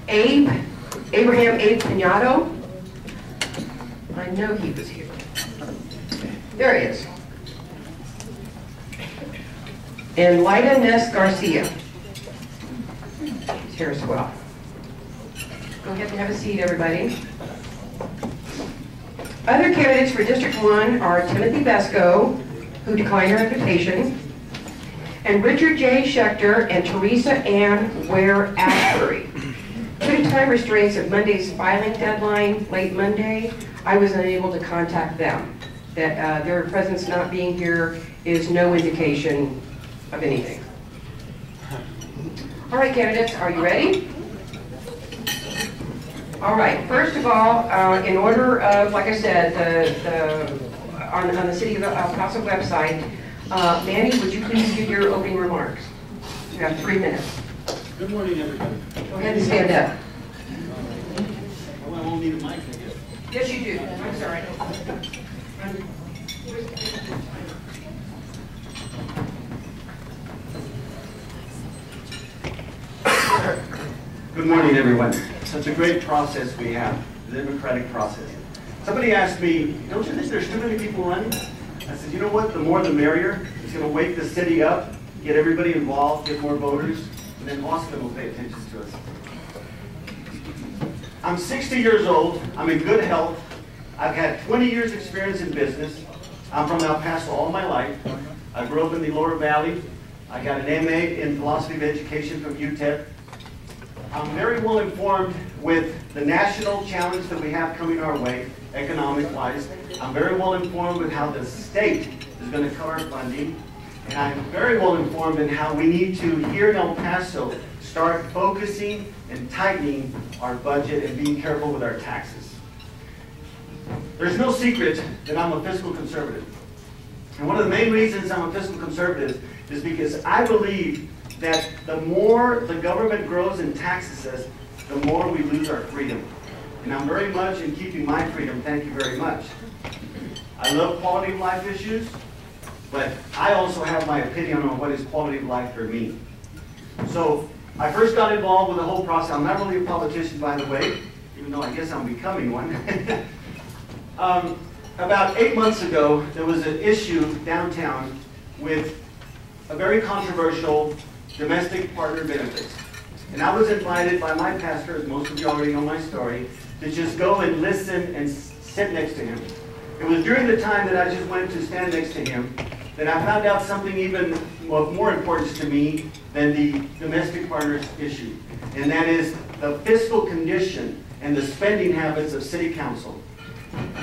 Abraham A. Piñato. I know he was here. There he is. And Lyda Ness Garcia. He's here as well. Go ahead and have a seat, everybody. Other candidates for District 1 are Timothy Vesco, who declined her invitation, and Richard J. Schechter and Teresa Ann Ware Ashbury. Due to time restraints of Monday's filing deadline, late Monday, I was unable to contact them. That their presence not being here is no indication of anything. All right, candidates, are you ready? All right, first of all, in order of, like I said, on the City of El Paso website, Manny, would you please give your opening remarks? You have 3 minutes. Good morning, everybody. Go ahead and stand up. Well, I won't need a mic, I guess. Yes, you do. I'm sorry. Good morning, everyone. Such a great process we have, the democratic process. Somebody asked me, don't you think there's too many people running? I said, you know what, the more the merrier. It's going to wake the city up, get everybody involved, get more voters, and then Austin will pay attention to us. I'm 60 years old, I'm in good health, I've had 20 years experience in business, I'm from El Paso all my life, I grew up in the Lower Valley, I got an MA in philosophy of education from UTEP. I'm very well informed with the national challenge that we have coming our way, economic-wise. I'm very well informed with how the state is going to cut our funding. And I'm very well informed in how we need to, here in El Paso, start focusing and tightening our budget and being careful with our taxes. There's no secret that I'm a fiscal conservative. And one of the main reasons I'm a fiscal conservative is because I believe that the more the government grows and taxes us, the more we lose our freedom. And I'm very much in keeping my freedom, thank you very much. I love quality of life issues, but I also have my opinion on what is quality of life for me. So I first got involved with the whole process. I'm not really a politician, by the way, even though I guess I'm becoming one. About 8 months ago, there was an issue downtown with a very controversial domestic partner benefits. And I was invited by my pastor, as most of you already know my story, to just go and listen and sit next to him. It was during the time that I just went to stand next to him that I found out something even of more importance to me than the domestic partners issue. And that is the fiscal condition and the spending habits of city council.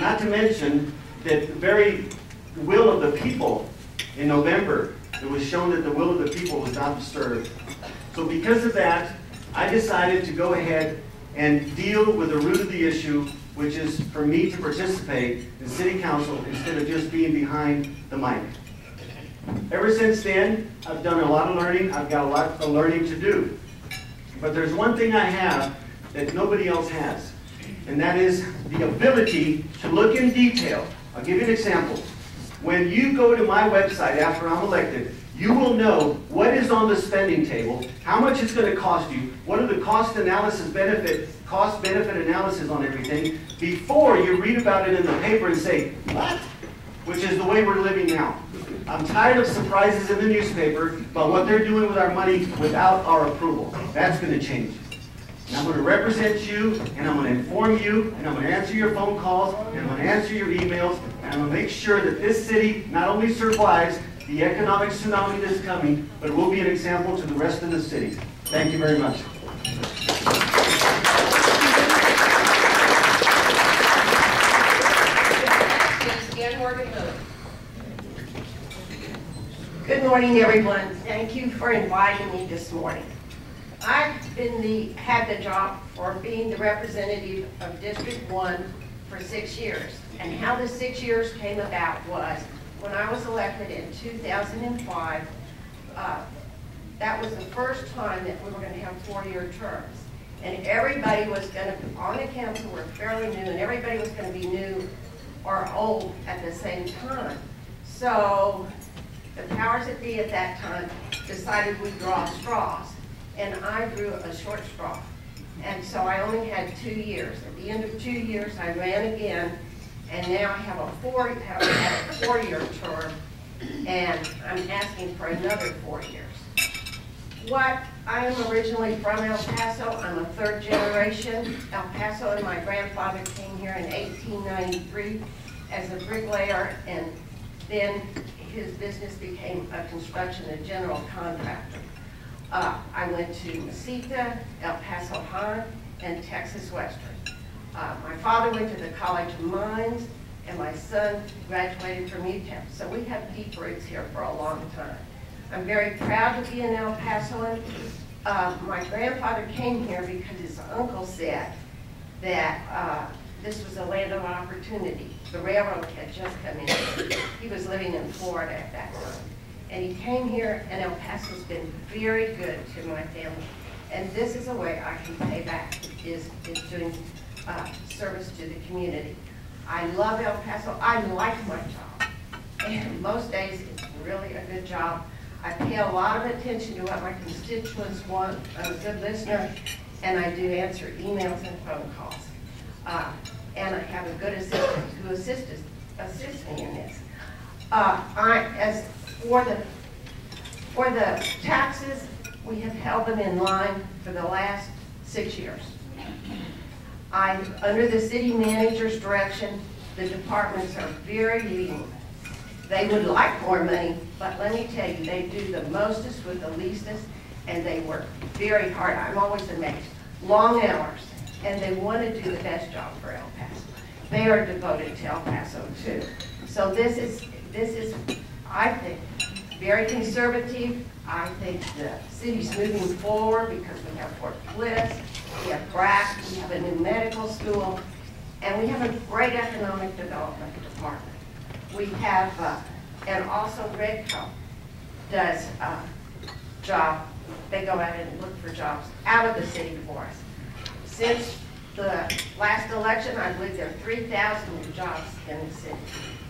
Not to mention that the very will of the people in November, it was shown that the will of the people was not disturbed. So because of that, I decided to go ahead and deal with the root of the issue, which is for me to participate in city council instead of just being behind the mic. Ever since then, I've done a lot of learning. I've got a lot of learning to do. But there's one thing I have that nobody else has, and that is the ability to look in detail. I'll give you an example. When you go to my website after I'm elected, you will know what is on the spending table, how much it's going to cost you, what are the cost analysis cost-benefit analysis on everything, before you read about it in the paper and say, what? Which is the way we're living now. I'm tired of surprises in the newspaper about what they're doing with our money without our approval. That's going to change. And I'm going to represent you, and I'm going to inform you, and I'm going to answer your phone calls, and I'm going to answer your emails, and I'm going to make sure that this city not only survives the economic tsunami that's coming, but it will be an example to the rest of the city. Thank you very much. Good morning, everyone. Thank you for inviting me this morning. I've had the job for being the representative of District 1 for 6 years. And how the 6 years came about was when I was elected in 2005, that was the first time that we were going to have 4-year terms. And everybody was going to be on the council, were fairly new, and everybody was going to be new or old at the same time. So the powers that be at that time decided we'd draw straws. And I drew a short straw. And so I only had 2 years. At the end of 2 years, I ran again, and now I have a four-year term, and I'm asking for another 4 years. I am originally from El Paso. I'm a third generation El Paso, and my grandfather came here in 1893 as a bricklayer, and then his business became a construction and general contractor. I went to Mesita, El Paso High, and Texas Western. My father went to the College of Mines, and my son graduated from UTEP. So we have deep roots here for a long time. I'm very proud to be an El Pasoan. My grandfather came here because his uncle said that this was a land of opportunity. The railroad had just come in. He was living in Florida at that time. And he came here, and El Paso's been very good to my family. And this is a way I can pay back, is doing service to the community. I love El Paso. I like my job. And most days, it's really a good job. I pay a lot of attention to what my constituents want. I'm a good listener, and I do answer emails and phone calls. And I have a good assistant who assists me in this. As for the taxes, we have held them in line for the last 6 years. Under the city manager's direction, the departments are very lean. They would like more money, but let me tell you, they do the mostest with the leastest, and they work very hard. I'm always amazed. Long hours, and they want to do the best job for El Paso. They are devoted to El Paso too. So this is, I think, very conservative. I think the city's moving forward because we have Fort Bliss, we have BRAC, we have a new medical school, and we have a great economic development department. We have, and also Redco does job. They go out and look for jobs out of the city for us. Since the last election, I believe there are 3,000 new jobs in the city.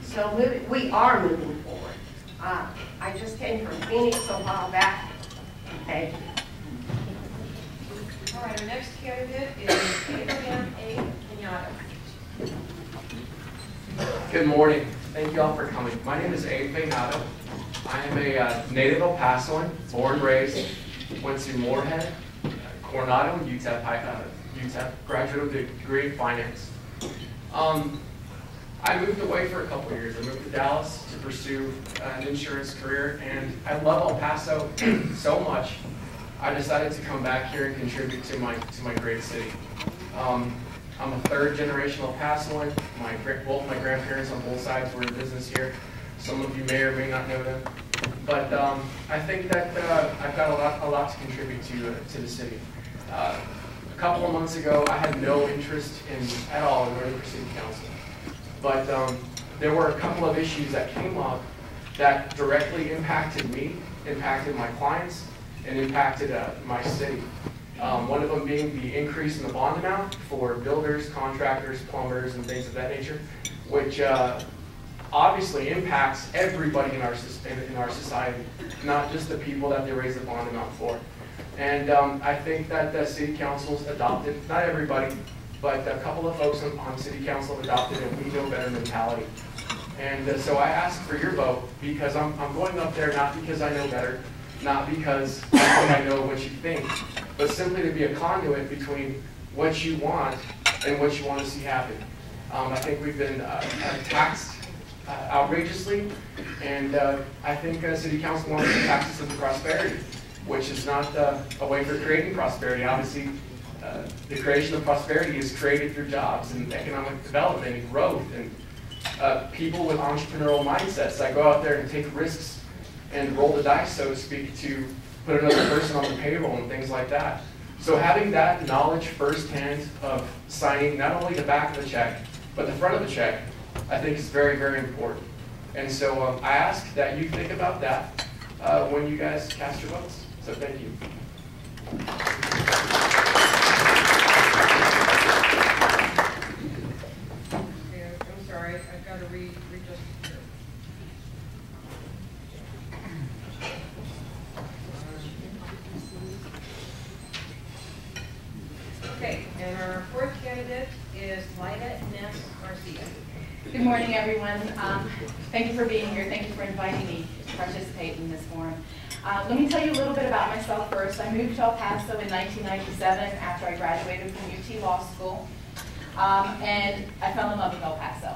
So we are moving forward. I just came from Phoenix a while back. Thank you. All right, our next candidate is Abraham A. Pinado. Good morning. Thank you all for coming. My name is Abe Pinado. I am a native El Pasoan, born and raised, went to Moorhead, Coronado, and UTEP, graduate with a degree in finance. I moved away for a couple of years. I moved to Dallas to pursue an insurance career, and I love El Paso so much, I decided to come back here and contribute to my great city. I'm a third generation El Pasoan. Both my grandparents on both sides were in business here. Some of you may or may not know them. But I think that I've got a lot to contribute to the city. A couple of months ago, I had no interest at all in running for city council. But there were a couple of issues that came up that directly impacted me, impacted my clients, and impacted my city. One of them being the increase in the bond amount for builders, contractors, plumbers, and things of that nature, which obviously impacts everybody in our society, not just the people that they raise the bond amount for. And I think that the city council's adopted, not everybody, but a couple of folks on city council have adopted a we know better mentality. And so I ask for your vote because I'm going up there not because I know better, not because I know what you think, but simply to be a conduit between what you want and what you want to see happen. I think we've been taxed outrageously, and I think city council wants to tax us into prosperity, which is not a way for creating prosperity. Obviously, the creation of prosperity is created through jobs and economic development and growth, and people with entrepreneurial mindsets that go out there and take risks and roll the dice, so to speak, to put another person on the payroll and things like that. So having that knowledge firsthand of signing not only the back of the check, but the front of the check, I think is very, very important. And so I ask that you think about that when you guys cast your votes. So thank you. Okay, I'm sorry, I've got to read just here. Okay, representative is Lyda Ness Garcia. Good morning, everyone. Thank you for being here. Thank you for inviting me to participate in this forum. Let me tell you a little bit about myself first. I moved to El Paso in 1997 after I graduated from UT Law School. And I fell in love with El Paso.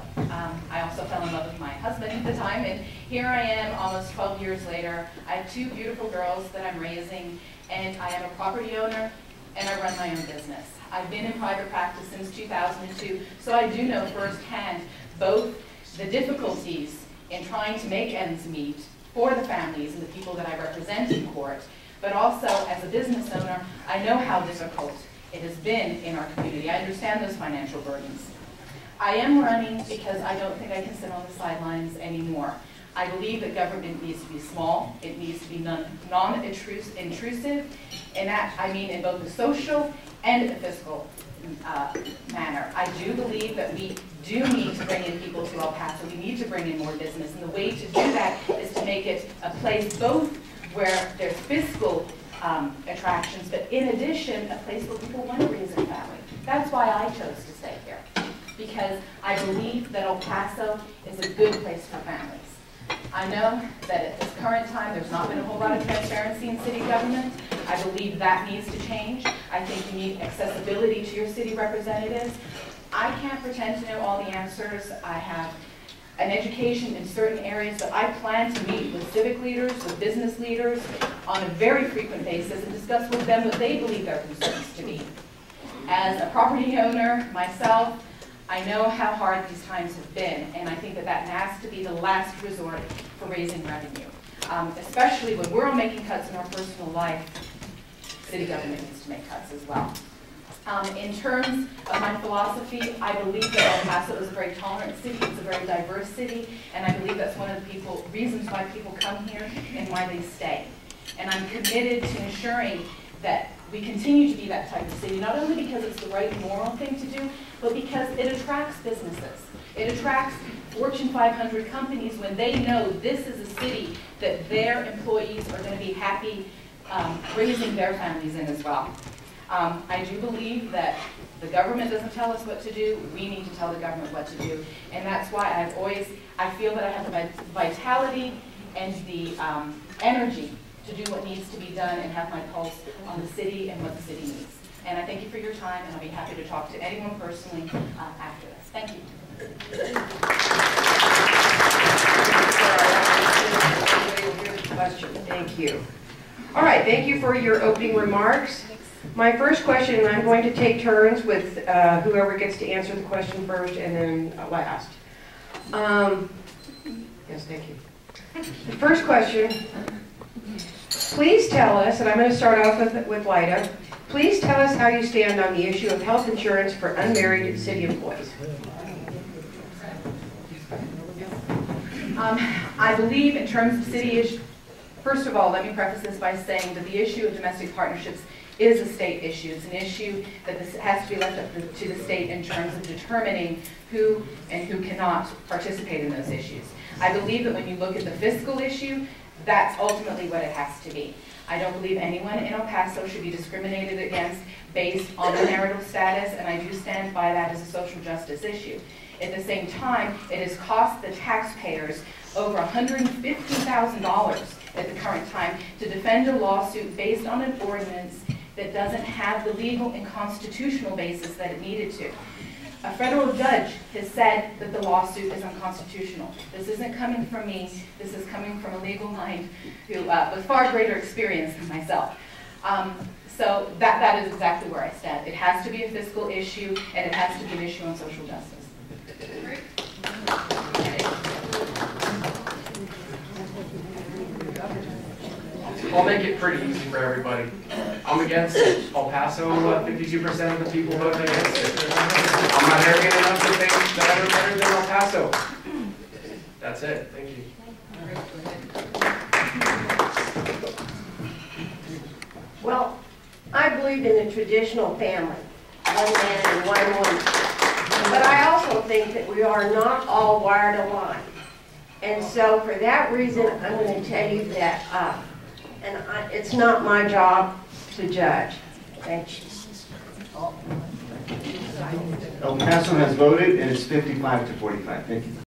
I also fell in love with my husband at the time, and here I am almost 12 years later. I have two beautiful girls that I'm raising, and I am a property owner, and I run my own business. I've been in private practice since 2002, so I do know firsthand both the difficulties in trying to make ends meet for the families and the people that I represent in court, but also as a business owner, I know how difficult it has been in our community. I understand those financial burdens. I am running because I don't think I can sit on the sidelines anymore. I believe that government needs to be small, it needs to be non-intrusive, and that I mean in both the social and the fiscal manner. I do believe that we do need to bring in people to El Paso. We need to bring in more business, and the way to do that is to make it a place both where there's fiscal attractions, but in addition, a place where people want to raise a family. That's why I chose to stay here, because I believe that El Paso is a good place for families. I know that at this current time, there's not been a whole lot of transparency in city government. I believe that needs to change. I think you need accessibility to your city representatives. I can't pretend to know all the answers. I have an education in certain areas, but I plan to meet with civic leaders, with business leaders on a very frequent basis and discuss with them what they believe their concerns to be. As a property owner myself, I know how hard these times have been, and I think that that has to be the last resort for raising revenue. Especially when we're all making cuts in our personal life, city government needs to make cuts as well. In terms of my philosophy, I believe that El Paso is a very tolerant city, it's a very diverse city, and I believe that's one of the reasons why people come here and why they stay. And I'm committed to ensuring that we continue to be that type of city, not only because it's the right moral thing to do, but because it attracts businesses. It attracts Fortune 500 companies when they know this is a city that their employees are going to be happy raising their families in as well. I do believe that the government doesn't tell us what to do, we need to tell the government what to do, and that's why I feel that I have the vitality and the energy to do what needs to be done and have my pulse on the city and what the city needs. And I thank you for your time, and I'll be happy to talk to anyone personally after this. Thank you. Thank you. All right, thank you for your opening remarks. My first question, and I'm going to take turns with whoever gets to answer the question first and then last. Yes, thank you. The first question, please tell us, and I'm going to start off with Lyda, please tell us how you stand on the issue of health insurance for unmarried city employees. I believe in terms of city issues, first of all, let me preface this by saying that the issue of domestic partnerships is a state issue. It's an issue that has to be left up to the state in terms of determining who and who cannot participate in those issues. I believe that when you look at the fiscal issue, that's ultimately what it has to be. I don't believe anyone in El Paso should be discriminated against based on their marital status, and I do stand by that as a social justice issue. At the same time, it has cost the taxpayers over $150,000 at the current time to defend a lawsuit based on an ordinance that doesn't have the legal and constitutional basis that it needed to. A federal judge has said that the lawsuit is unconstitutional. This isn't coming from me. This is coming from a legal mind who, with far greater experience than myself. So that is exactly where I stand. It has to be a fiscal issue, and it has to be an issue on social justice. I'll make it pretty easy for everybody. I'm against it. El Paso, 52% of the people voted against it. I'm not arrogant enough to think that I'm better than El Paso. That's it. Thank you. Well, I believe in the traditional family, one man and one woman. But I also think that we are not all wired alike. And so for that reason, I'm going to tell you that it's not my job to judge. Thank you. El Paso has voted, and it's 55 to 45. Thank you.